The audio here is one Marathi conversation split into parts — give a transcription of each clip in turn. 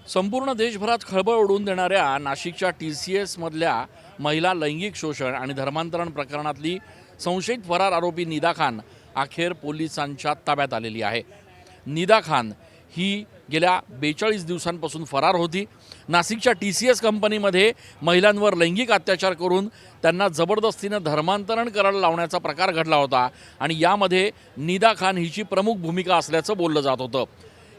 संपूर्ण देशभरात खळबळ उडवून देणाऱ्या नाशिकच्या TCS मधल्या महिला लैंगिक शोषण आणि धर्मांतरण प्रकरणातली संशयित फरार आरोपी निदा खान अखेर पोलिसांच्या ताब्यात आलेली आहे। निदा खान ही गेल्या 42 दिवसांपासून फरार होती। नाशिकच्या TCS कंपनीमध्ये महिलांवर लैंगिक अत्याचार करून त्यांना जबरदस्तीने धर्मांतरण करायला लावण्याचा प्रकार घडला होता आणि यामध्ये निदा खान हिची प्रमुख भूमिका असल्याचं बोललं जात होतं।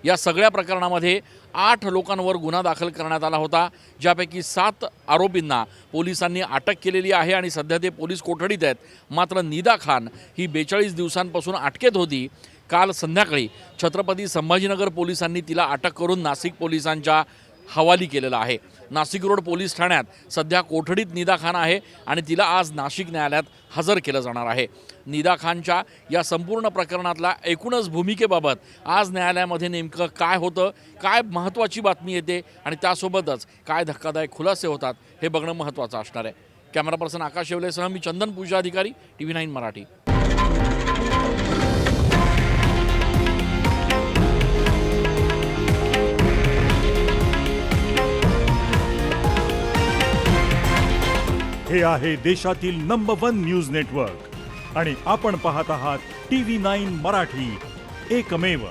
या सगळ्या प्रकरणामध्ये 8 लोकांवर गुन्हा दाखल करण्यात आला होता, ज्यापैकी 7 आरोपींना पोलिसांनी अटक केलेली आहे आणि सध्या ते पोलीस कोठडीत आहेत। मात्र निदा खान ही 42 दिवसांपासून अटकेत होती। काल संध्याकाळी छत्रपती संभाजीनगर पोलिसांनी तिला अटक करून नाशिक पोलिसांच्या हवाली केलेला आहे। नाशिक रोड पोलीस ठाण्यात सध्या कोठडीत निदा खान आहे आणि तिला आज नाशिक न्यायालयात हजर केलं जाणार आहे। निदा खानच्या या संपूर्ण प्रकरणातल्या एकूणच भूमिकेबाबत आज न्यायालयामध्ये नेमकं काय होतं, काय महत्त्वाची बातमी येते आणि त्यासोबतच काय धक्कादायक खुलासे होतात हे बघणं महत्त्वाचं असणार आहे। कॅमेरा पर्सन आकाश येवलेसह मी चंदन पूजा अधिकारी, TV9 मराठी। हे आहे देशातील नंबर 1 न्यूज नेटवर्क आणि आपण पाहत आहात TV9 मराठी, एकमेव।